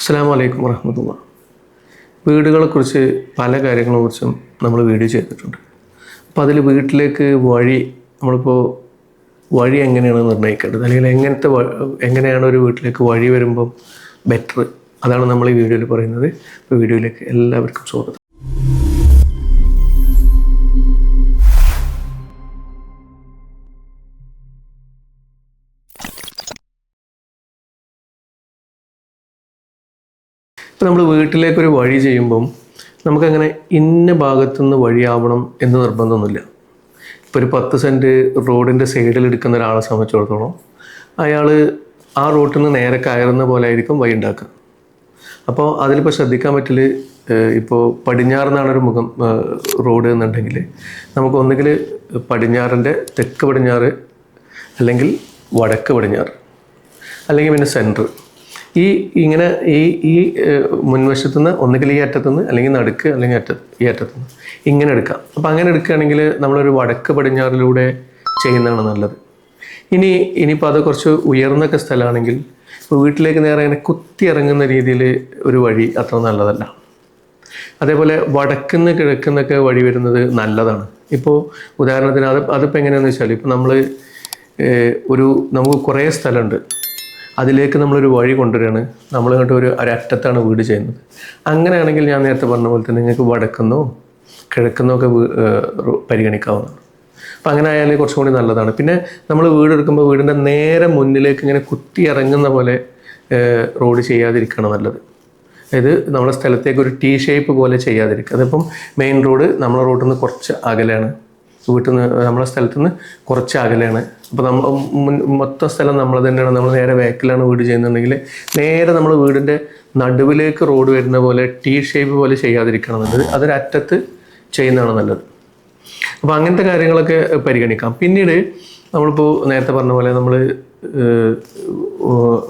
അസ്സലാമു അലൈക്കും വറഹ്മത്തുള്ളാഹി. വീടുകളെക്കുറിച്ച് പല കാര്യങ്ങളെക്കുറിച്ചും നമ്മൾ വീഡിയോ ചെയ്തിട്ടുണ്ട്. അപ്പോൾ അതിൽ വീട്ടിലേക്ക് നമ്മളിപ്പോൾ വഴി എങ്ങനെയാണ് നിർണ്ണയിക്കേണ്ടത്, അല്ലെങ്കിൽ എങ്ങനെയാണ് ഒരു വീട്ടിലേക്ക് വഴി വരുമ്പം ബെറ്റർ, അതാണ് നമ്മൾ ഈ വീഡിയോയിൽ പറയുന്നത്. ഇപ്പോൾ വീഡിയോയിലേക്ക് എല്ലാവർക്കും സ്വാഗതം. ഇപ്പോൾ നമ്മൾ വീട്ടിലേക്കൊരു വഴി ചെയ്യുമ്പം നമുക്കങ്ങനെ ഇന്ന ഭാഗത്തുനിന്ന് വഴിയാവണം എന്ന് നിർബന്ധമൊന്നുമില്ല. ഇപ്പോൾ ഒരു 10 സെൻറ്റ് റോഡിൻ്റെ സൈഡിൽ എടുക്കുന്ന ഒരാളെ സംബന്ധിച്ചിടത്തോളം അയാൾ ആ റോട്ടിൽ നിന്ന് നേരെ കയറുന്ന പോലെ ആയിരിക്കും വഴി ഉണ്ടാക്കുക. അപ്പോൾ അതിലിപ്പോൾ ശ്രദ്ധിക്കാൻ പറ്റില്ല, ഇപ്പോൾ പടിഞ്ഞാറെന്നാണൊരു റോഡ് എന്നുണ്ടെങ്കിൽ നമുക്ക് ഒന്നുകിൽ പടിഞ്ഞാറിൻ്റെ തെക്ക് പടിഞ്ഞാറ്, അല്ലെങ്കിൽ വടക്ക് പടിഞ്ഞാറ്, അല്ലെങ്കിൽ പിന്നെ സെൻറ്റർ, ഇങ്ങനെ ഈ മുൻവശത്തുനിന്ന് ഒന്നുകിൽ ഈ അറ്റത്തുനിന്ന്, അല്ലെങ്കിൽ നടുക്ക്, അല്ലെങ്കിൽ ഈ അറ്റത്തുനിന്ന് ഇങ്ങനെ എടുക്കാം. അപ്പോൾ അങ്ങനെ എടുക്കുകയാണെങ്കിൽ നമ്മളൊരു വടക്ക് പടിഞ്ഞാറിലൂടെ ചെയ്യുന്നതാണ് നല്ലത്. ഇനിയിപ്പോൾ അത് കുറച്ച് ഉയർന്നൊക്കെ സ്ഥലമാണെങ്കിൽ ഇപ്പോൾ വീട്ടിലേക്ക് നേരെ അങ്ങനെ കുത്തി ഇറങ്ങുന്ന രീതിയിൽ ഒരു വഴി അത്ര നല്ലതല്ല. അതേപോലെ വടക്കുന്ന് കിഴക്കുന്നൊക്കെ വഴി വരുന്നത് നല്ലതാണ്. ഇപ്പോൾ ഉദാഹരണത്തിന് അതിപ്പോൾ എങ്ങനെയാണെന്ന് വെച്ചാൽ, ഇപ്പോൾ നമുക്ക് കുറേ സ്ഥലമുണ്ട്, അതിലേക്ക് നമ്മളൊരു വഴി കൊണ്ടുവരികയാണ്, നമ്മളിങ്ങോട്ട് ഒരു അറ്റത്താണ് വീട് ചെയ്യുന്നത്. അങ്ങനെയാണെങ്കിൽ ഞാൻ നേരത്തെ പറഞ്ഞ പോലെ തന്നെ നിങ്ങൾക്ക് വടക്കുന്നോ കിഴക്കുന്നോ ഒക്കെ പരിഗണിക്കാവുന്നതാണ്. അപ്പം അങ്ങനെ ആയാൽ കുറച്ചും കൂടി നല്ലതാണ്. പിന്നെ നമ്മൾ വീടെടുക്കുമ്പോൾ വീടിൻ്റെ നേരെ മുന്നിലേക്ക് ഇങ്ങനെ കുത്തി ഇറങ്ങുന്ന പോലെ റോഡ് ചെയ്യാതിരിക്കണം നല്ലത്. അതായത് നമ്മുടെ സ്ഥലത്തേക്ക് ഒരു T ഷേപ്പ് പോലെ ചെയ്യാതിരിക്കുക. അതിപ്പം മെയിൻ റോഡ് നമ്മളെ റോഡിൽ നിന്ന് കുറച്ച് അകലെയാണ്, വീട്ടിൽ നിന്ന് നമ്മളെ സ്ഥലത്തു നിന്ന് കുറച്ച് അകലെയാണ്. അപ്പോൾ മൊത്തം സ്ഥലം നമ്മൾ തന്നെയാണ്, നമ്മൾ നേരെ ബാക്കിലാണ് വീട് ചെയ്യുന്നുണ്ടെങ്കിൽ നേരെ നമ്മൾ വീടിൻ്റെ നടുവിലേക്ക് റോഡ് വരുന്ന പോലെ T ഷേപ്പ് പോലെ ചെയ്യാതിരിക്കണം നല്ലത്. അതൊരറ്റത്ത് ചെയ്യുന്നതാണ് നല്ലത്. അപ്പോൾ അങ്ങനത്തെ കാര്യങ്ങളൊക്കെ പരിഗണിക്കാം. പിന്നീട് നമ്മളിപ്പോൾ നേരത്തെ പറഞ്ഞ പോലെ നമ്മൾ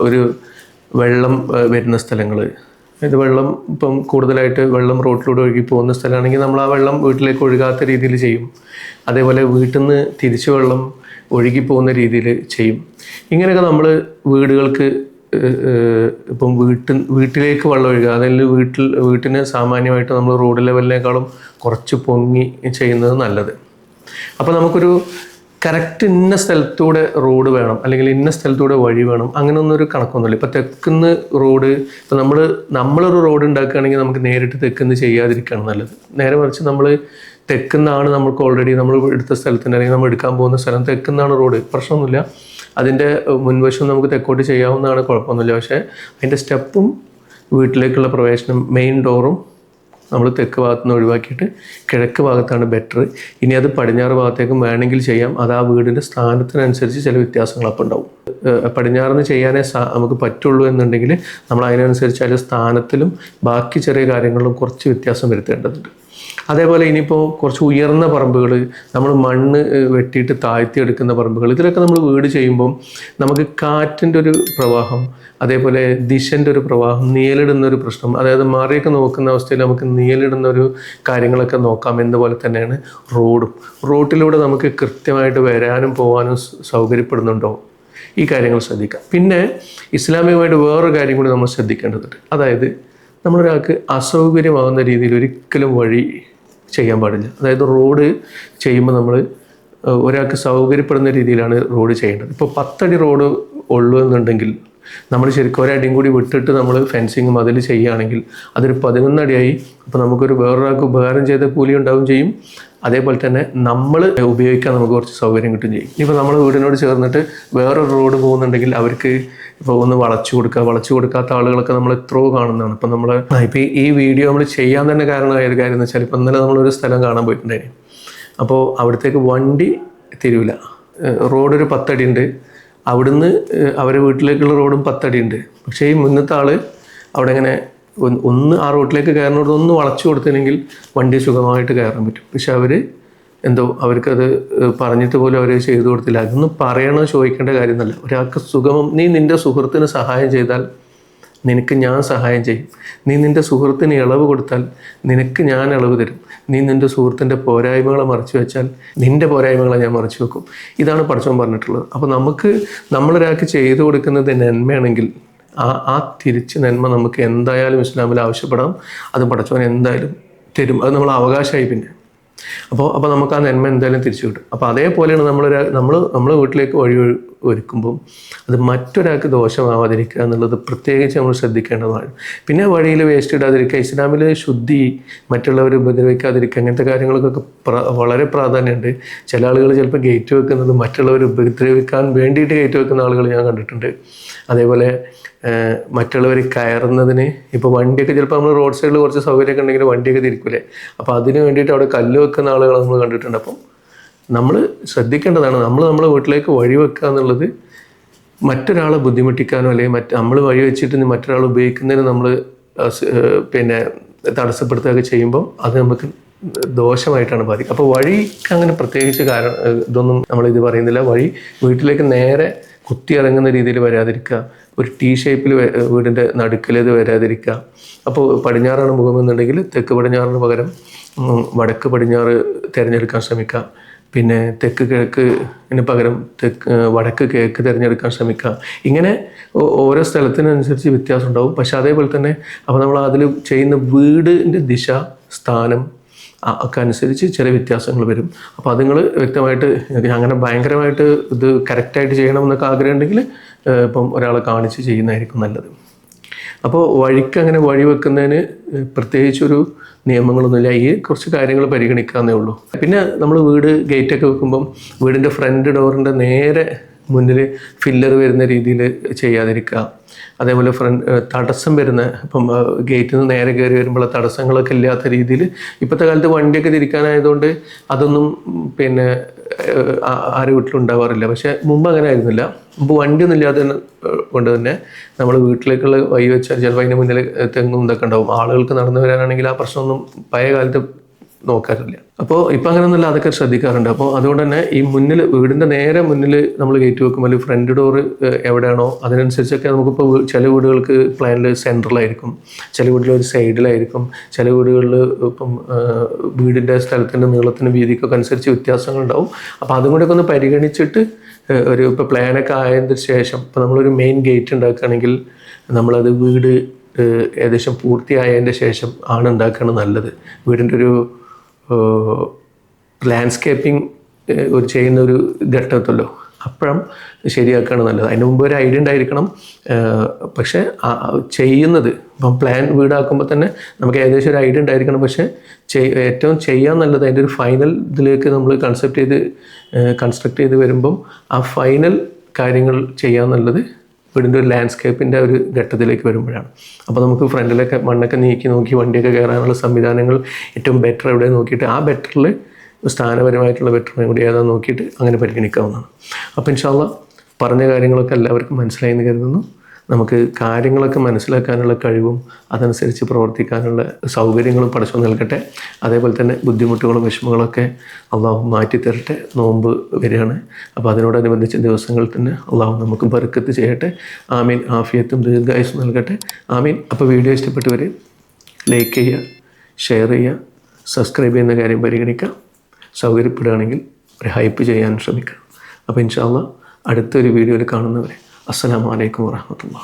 ഒരു വെള്ളം വരുന്ന സ്ഥലങ്ങൾ, വെള്ളം ഇപ്പം കൂടുതലായിട്ട് വെള്ളം റോഡിലൂടെ ഒഴുകി പോകുന്ന സ്ഥലമാണെങ്കിൽ നമ്മൾ ആ വെള്ളം വീട്ടിലേക്ക് ഒഴുകാത്ത രീതിയിൽ ചെയ്യും. അതേപോലെ വീട്ടിൽ നിന്ന് തിരിച്ച് വെള്ളം ഒഴുകി പോകുന്ന രീതിയിൽ ചെയ്യും. ഇങ്ങനെയൊക്കെ നമ്മൾ വീടുകൾക്ക് ഇപ്പം വീട്ടിലേക്ക് വെള്ളം ഒഴുകുക, അതിൽ വീട്ടിന് സാമാന്യമായിട്ട് നമ്മൾ റോഡ് ലെവലിനേക്കാളും കുറച്ച് പൊങ്ങി ചെയ്യുന്നത് നല്ലത്. അപ്പോൾ നമുക്കൊരു കറക്റ്റ് ഇന്ന സ്ഥലത്തൂടെ റോഡ് വേണം, അല്ലെങ്കിൽ ഇന്ന സ്ഥലത്തൂടെ വഴി വേണം, അങ്ങനെയൊന്നൊരു കണക്കൊന്നുമില്ല. ഇപ്പോൾ തെക്കുന്ന് റോഡ്, ഇപ്പോൾ നമ്മളൊരു റോഡ് ഉണ്ടാക്കുകയാണെങ്കിൽ നമുക്ക് നേരിട്ട് തെക്കുന്ന് ചെയ്യാതിരിക്കുകയാണ് നല്ലത്. നേരെ മറിച്ച് നമ്മൾ തെക്കുന്നാണ് നമുക്ക് ഓൾറെഡി നമ്മൾ എടുത്ത സ്ഥലത്തിൻ്റെ, അല്ലെങ്കിൽ നമ്മൾ എടുക്കാൻ പോകുന്ന സ്ഥലം തെക്കുന്നാണ് റോഡ്, പ്രശ്നമൊന്നുമില്ല. അതിൻ്റെ മുൻവശം നമുക്ക് തെക്കോട്ട് ചെയ്യാവുന്നതാണ്, കുഴപ്പമൊന്നുമില്ല. പക്ഷേ അതിൻ്റെ സ്റ്റെപ്പും വീട്ടിലേക്കുള്ള പ്രവേശനം മെയിൻ ഡോറും നമ്മൾ തെക്ക് ഭാഗത്തു നിന്ന് ഒഴിവാക്കിയിട്ട് കിഴക്ക് ഭാഗത്താണ് ബെറ്റർ. ഇനി അത് പടിഞ്ഞാറ് ഭാഗത്തേക്കും വേണമെങ്കിൽ ചെയ്യാം. അത് ആ വീടിൻ്റെ സ്ഥാനത്തിനനുസരിച്ച് ചില വ്യത്യാസങ്ങളപ്പോൾ ഉണ്ടാവും. പടിഞ്ഞാറിന് ചെയ്യാനേ നമുക്ക് പറ്റുള്ളൂ എന്നുണ്ടെങ്കിൽ നമ്മൾ അതിനനുസരിച്ച് അതിൻ്റെ സ്ഥാനത്തിലും ബാക്കി ചെറിയ കാര്യങ്ങളിലും കുറച്ച് വ്യത്യാസം വരുത്തേണ്ടതുണ്ട്. അതേപോലെ ഇനിയിപ്പോൾ കുറച്ച് ഉയർന്ന പറമ്പുകൾ, നമ്മൾ മണ്ണ് വെട്ടിയിട്ട് താഴ്ത്തിയെടുക്കുന്ന പറമ്പുകൾ, ഇതിലൊക്കെ നമ്മൾ വീട് ചെയ്യുമ്പം നമുക്ക് കാറ്റിൻ്റെ ഒരു പ്രവാഹം, അതേപോലെ ദിശൻ്റെ ഒരു പ്രവാഹം, നിഴലിടുന്നൊരു പ്രശ്നം, അതായത് മാറിയൊക്കെ നോക്കുന്ന അവസ്ഥയിൽ നമുക്ക് നിഴലിടുന്നൊരു കാര്യങ്ങളൊക്കെ നോക്കാം. എന്നപോലെ തന്നെയാണ് റോട്ടിലൂടെ നമുക്ക് കൃത്യമായിട്ട് വരാനും പോകാനും സൗകര്യപ്പെടുന്നുണ്ടോ, ഈ കാര്യങ്ങൾ ശ്രദ്ധിക്കാം. പിന്നെ ഇസ്ലാമികമായിട്ട് വേറൊരു കാര്യം കൂടി നമ്മൾ ശ്രദ്ധിക്കേണ്ടതുണ്ട്. അതായത് നമ്മളൊരാൾക്ക് അസൗകര്യമാകുന്ന രീതിയിൽ ഒരിക്കലും വഴി ചെയ്യാൻ പാടില്ല. അതായത് റോഡ് ചെയ്യുമ്പോൾ നമ്മൾ ഒരാൾക്ക് സൗകര്യപ്പെടുന്ന രീതിയിലാണ് റോഡ് ചെയ്യേണ്ടത്. ഇപ്പോൾ 10 അടി റോഡ് ഉള്ളൂ എന്നുണ്ടെങ്കിൽ നമ്മൾ ശരിക്കും ഒരടിയും കൂടി വിട്ടിട്ട് നമ്മൾ ഫെൻസിങ്ങും അതിൽ ചെയ്യുകയാണെങ്കിൽ അതൊരു 11 അടിയായി. അപ്പോൾ നമുക്കൊരു വേറൊരാൾക്ക് ഉപകാരം ചെയ്ത കൂലി ഉണ്ടാവുകയും ചെയ്യും. അതേപോലെ തന്നെ നമ്മൾ ഉപയോഗിക്കാൻ നമുക്ക് കുറച്ച് സൗകര്യം കിട്ടുകയും ചെയ്യും. ഇപ്പോൾ നമ്മൾ വീടിനോട് ചേർന്നിട്ട് വേറൊരു റോഡ് പോകുന്നുണ്ടെങ്കിൽ അവർക്ക് ഇപ്പോൾ ഒന്ന് വളച്ചു കൊടുക്കാത്ത ആളുകളൊക്കെ നമ്മൾ എത്രയോ കാണുന്നതാണ്. ഇപ്പം ഇപ്പോൾ ഈ വീഡിയോ നമ്മൾ ചെയ്യാൻ തന്നെ കാരണമായ ഒരു കാര്യം എന്ന് വെച്ചാൽ, ഇപ്പം ഇന്നലെ നമ്മളൊരു സ്ഥലം കാണാൻ പോയിട്ടുണ്ടായിരുന്നു. അപ്പോൾ അവിടത്തേക്ക് വണ്ടി തിരിവില്ല. റോഡൊരു 10 അടി ഉണ്ട്, അവിടുന്ന് അവരെ വീട്ടിലേക്കുള്ള റോഡും 10 അടി ഉണ്ട്. പക്ഷേ ഈ മുന്നത്തെ ആൾ അവിടെ ഇങ്ങനെ ആ റോഡിലേക്ക് കയറുന്നത് ഒന്ന് വളച്ചു കൊടുത്തില്ലെങ്കിൽ വണ്ടി സുഖമായിട്ട് കയറാൻ പറ്റും. പക്ഷെ അവർക്കത് പറഞ്ഞിട്ട് പോലും അവർ ചെയ്തു കൊടുത്തില്ല. അതൊന്നും ചോദിക്കേണ്ട കാര്യമൊന്നുമല്ല. ഒരാൾക്ക് നീ നിൻ്റെ സുഹൃത്തിന് സഹായം ചെയ്താൽ നിനക്ക് ഞാൻ സഹായം ചെയ്യും. നീ നിൻ്റെ സുഹൃത്തിന് ഇളവ് കൊടുത്താൽ നിനക്ക് ഞാൻ ഇളവ് തരും. നീ നിൻ്റെ സുഹൃത്തിൻ്റെ പോരായ്മകളെ മറച്ചു വെച്ചാൽ നിൻ്റെ പോരായ്മകളെ ഞാൻ മറച്ചു വെക്കും. ഇതാണ് പടച്ചവൻ പറഞ്ഞിട്ടുള്ളത്. അപ്പോൾ നമ്മളൊരാൾക്ക് ചെയ്തു കൊടുക്കുന്നത് നന്മയാണെങ്കിൽ ആ തിരിച്ച് നന്മ നമുക്ക് എന്തായാലും ഇസ്ലാമിൽ ആവശ്യപ്പെടാം. അത് പടച്ചവൻ എന്തായാലും തരും. അത് നമ്മൾ അവകാശമായി. പിന്നെ അപ്പോൾ നമുക്ക് ആ നന്മ എന്തായാലും തിരിച്ചു കിട്ടും. അപ്പോൾ അതേപോലെയാണ് നമ്മൾ വീട്ടിലേക്ക് വഴി ഒരുക്കുമ്പം അത് മറ്റൊരാൾക്ക് ദോഷമാവാതിരിക്കുക എന്നുള്ളത് പ്രത്യേകിച്ച് നമ്മൾ ശ്രദ്ധിക്കേണ്ടതാണ്. പിന്നെ വഴിയിൽ വേസ്റ്റ് ഇടാതിരിക്കുക, ഇസ്ലാമിൽ ശുദ്ധി, മറ്റുള്ളവർ ഉപദ്രവിക്കാതിരിക്കുക, അങ്ങനത്തെ കാര്യങ്ങൾക്കൊക്കെ വളരെ പ്രാധാന്യമുണ്ട്. ചില ആളുകൾ ചിലപ്പോൾ ഗേറ്റ് വെക്കുന്നത് മറ്റുള്ളവർ ഉപദ്രവിക്കാൻ വേണ്ടിയിട്ട് ഗേറ്റ് വെക്കുന്ന ആളുകൾ ഞാൻ കണ്ടിട്ടുണ്ട്. അതേപോലെ മറ്റുള്ളവർ കയറുന്നതിന്, ഇപ്പോൾ വണ്ടിയൊക്കെ ചിലപ്പോൾ നമ്മൾ റോഡ് സൈഡിൽ കുറച്ച് സൗകര്യമൊക്കെ ഉണ്ടെങ്കിൽ വണ്ടിയൊക്കെ തിരിക്കൂലേ, അപ്പോൾ അതിന് വേണ്ടിയിട്ട് അവിടെ കല്ല് വെക്കുന്ന ആളുകൾ നമ്മൾ കണ്ടിട്ടുണ്ട്. അപ്പം നമ്മൾ ശ്രദ്ധിക്കേണ്ടതാണ്, നമ്മളെ വീട്ടിലേക്ക് വഴി വെക്കുക എന്നുള്ളത് മറ്റൊരാളെ ബുദ്ധിമുട്ടിക്കാനോ അല്ലെങ്കിൽ നമ്മൾ വഴി വെച്ചിട്ട് മറ്റൊരാൾ ഉപയോഗിക്കുന്നതിന് നമ്മൾ പിന്നെ തടസ്സപ്പെടുത്തുകയൊക്കെ ചെയ്യുമ്പോൾ അത് നമുക്ക് ദോഷമായിട്ടാണ് ബാധിക്കുക. അപ്പോൾ വഴിക്ക് അങ്ങനെ പ്രത്യേകിച്ച് ഇതൊന്നും നമ്മളിത് പറയുന്നില്ല. വഴി വീട്ടിലേക്ക് നേരെ കുത്തി ഇറങ്ങുന്ന രീതിയിൽ വരാതിരിക്കുക, ഒരു T ഷേപ്പിൽ വീടിൻ്റെ നടുക്കിലേത് വരാതിരിക്കുക. അപ്പോൾ പടിഞ്ഞാറാണ് മുഖമെന്നുണ്ടെങ്കിൽ തെക്ക് പടിഞ്ഞാറിന് പകരം വടക്ക് പടിഞ്ഞാറ് തിരഞ്ഞെടുക്കാൻ ശ്രമിക്കുക. പിന്നെ തെക്ക് കിഴക്കിന് പകരം വടക്ക് കിഴക്ക് തിരഞ്ഞെടുക്കാൻ ശ്രമിക്കുക. ഇങ്ങനെ ഓരോ സ്ഥലത്തിനനുസരിച്ച് വ്യത്യാസം ഉണ്ടാവും. പക്ഷെ അതേപോലെ തന്നെ അപ്പോൾ നമ്മൾ അതിൽ ചെയ്യുന്ന വീടിൻ്റെ ദിശ, സ്ഥാനം ഒക്കെ അനുസരിച്ച് ചില വ്യത്യാസങ്ങൾ വരും. അപ്പോൾ അത് നിങ്ങൾ വ്യക്തമായിട്ട്, അങ്ങനെ ഭയങ്കരമായിട്ട് ഇത് കറക്റ്റായിട്ട് ചെയ്യണമെന്നൊക്കെ ആഗ്രഹം ഉണ്ടെങ്കിൽ ഇപ്പം ഒരാളെ കാണിച്ച് ചെയ്യുന്നതായിരിക്കും നല്ലത്. അപ്പോൾ വഴിക്ക് അങ്ങനെ വഴി വെക്കുന്നതിന് പ്രത്യേകിച്ചൊരു നിയമങ്ങളൊന്നുമില്ല. ഈ കുറച്ച് കാര്യങ്ങൾ പരിഗണിക്കാവുന്നേ ഉള്ളൂ. പിന്നെ നമ്മൾ വീട് ഗേറ്റൊക്കെ വെക്കുമ്പം വീടിൻ്റെ ഫ്രണ്ട് ഡോറിൻ്റെ നേരെ മുന്നിൽ ഫില്ലർ വരുന്ന രീതിയിൽ ചെയ്യാതിരിക്കുക. അതേപോലെ തടസ്സം വരുന്ന, ഇപ്പം ഗേറ്റിൽ നിന്ന് നേരെ കയറി വരുമ്പോൾ തടസ്സങ്ങളൊക്കെ ഇല്ലാത്ത രീതിയിൽ, ഇപ്പോഴത്തെ കാലത്ത് വണ്ടിയൊക്കെ തിരിക്കാനായതുകൊണ്ട് അതൊന്നും പിന്നെ ആരും വീട്ടിലുണ്ടാവാറില്ല. പക്ഷേ മുമ്പ് അങ്ങനെ ആയിരുന്നില്ല. മുമ്പ് വണ്ടിയൊന്നും ഇല്ലാതെ കൊണ്ട് തന്നെ നമ്മൾ വീട്ടിലേക്കുള്ള വഴി വെച്ചാൽ ചിലപ്പോൾ അതിൻ്റെ മുന്നിൽ തെങ്ങും ഇതൊക്കെ ഉണ്ടാവും. ആളുകൾക്ക് നടന്നു വരാനാണെങ്കിൽ ആ പ്രശ്നമൊന്നും പഴയ കാലത്ത് നോക്കാറില്ല. അപ്പോൾ ഇപ്പം അങ്ങനെയൊന്നുമില്ല, അതൊക്കെ ശ്രദ്ധിക്കാറുണ്ട്. അപ്പോൾ അതുകൊണ്ട് തന്നെ ഈ വീടിൻ്റെ നേരെ മുന്നിൽ നമ്മൾ ഗേറ്റ് വെക്കുമ്പോൾ ഫ്രണ്ട് ഡോറ് എവിടെയാണോ അതിനനുസരിച്ചൊക്കെ നമുക്കിപ്പോൾ ചില വീടുകൾക്ക് പ്ലാനിൽ സെൻട്രലായിരിക്കും, ചില വീടുകൾ ഒരു സൈഡിലായിരിക്കും, ചില വീടുകളിൽ ഇപ്പം വീടിൻ്റെ സ്ഥലത്തിൻ്റെ നീളത്തിനും വീതിക്കൊക്കെ അനുസരിച്ച് വ്യത്യാസങ്ങളുണ്ടാവും. അപ്പോൾ അതും കൂടെയൊക്കെ ഒന്ന് പരിഗണിച്ചിട്ട് ഇപ്പോൾ പ്ലാനൊക്കെ ആയതിന് ശേഷം ഇപ്പോൾ നമ്മളൊരു മെയിൻ ഗേറ്റ് ഉണ്ടാക്കുകയാണെങ്കിൽ നമ്മളത് വീട് ഏകദേശം പൂർത്തിയായതിൻ്റെ ശേഷം ആണ് ഉണ്ടാക്കുകയാണ് നല്ലത്. വീടിൻ്റെ ഒരു ലാൻഡ്സ്കേപ്പിംഗ് ചെയ്യുന്ന ഒരു ഘട്ടത്തല്ലോ, അപ്പോഴും ശരിയാക്കുകയാണ് നല്ലത്. അതിന് മുമ്പ് ഒരു ഐഡിയ ഉണ്ടായിരിക്കണം. പക്ഷേ ചെയ്യുന്നത് ഇപ്പം പ്ലാൻ വീടാക്കുമ്പോൾ തന്നെ നമുക്ക് ഏകദേശം ഒരു ഐഡിയ ഉണ്ടായിരിക്കണം. പക്ഷേ ഏറ്റവും ചെയ്യാൻ നല്ലത് അതിൻ്റെ ഒരു ഫൈനൽ ഇതിലേക്ക് നമ്മൾ കൺസ്ട്രക്ട് ചെയ്ത് വരുമ്പം ആ ഫൈനൽ കാര്യങ്ങൾ ചെയ്യാൻ നല്ലത് വീടിൻ്റെ ഒരു ലാൻഡ്സ്കേപ്പിൻ്റെ ഒരു ഘട്ടത്തിലേക്ക് വരുമ്പോഴാണ്. അപ്പോൾ നമുക്ക് ഫ്രണ്ടിലൊക്കെ മണ്ണൊക്കെ നോക്കി വണ്ടിയൊക്കെ കയറാനുള്ള സംവിധാനങ്ങൾ ഏറ്റവും ബെറ്റർ എവിടെ നോക്കിയിട്ട് ആ ബെറ്ററിൽ സ്ഥാനപരമായിട്ടുള്ള ബെറ്റർ കൂടി ഏതാണെന്ന് നോക്കിയിട്ട് അങ്ങനെ പരിഗണിക്കാവുന്നതാണ്. അപ്പോൾ ഇൻഷാ അല്ലാഹ് പറഞ്ഞ കാര്യങ്ങളൊക്കെ എല്ലാവർക്കും മനസ്സിലായെന്ന് കരുതുന്നു. നമുക്ക് കാര്യങ്ങളൊക്കെ മനസ്സിലാക്കാനുള്ള കഴിവും അതനുസരിച്ച് പ്രവർത്തിക്കാനുള്ള സൗകര്യങ്ങളും പടച്ചു നൽകട്ടെ. അതേപോലെ തന്നെ ബുദ്ധിമുട്ടുകളും വിഷമങ്ങളൊക്കെ അള്ളാഹു മാറ്റി തരട്ടെ. നോമ്പ് വരികയാണ്. അപ്പോൾ അതിനോടനുബന്ധിച്ച ദിവസങ്ങളിൽ തന്നെ അള്ളാഹു നമുക്ക് ബർക്കത്ത് ചെയ്യട്ടെ. ആമീൻ. ആഫിയത്തും ദീർഘായുസ്സും നൽകട്ടെ. ആമീൻ. അപ്പോൾ വീഡിയോ ഇഷ്ടപ്പെട്ടവർ ലൈക്ക് ചെയ്യുക, ഷെയർ ചെയ്യുക, സബ്സ്ക്രൈബ് ചെയ്യുന്ന കാര്യം പരിഗണിക്കുക. സൗകര്യപ്പെടുകയാണെങ്കിൽ ഒരു ഹൈപ്പ് ചെയ്യാൻ ശ്രമിക്കുക. അപ്പോൾ ഇൻഷാ അല്ലാഹ് അടുത്തൊരു വീഡിയോയിൽ കാണുന്നവരെ അസ്സലാമു അലൈക്കും വറഹ്മത്തുള്ളാഹി.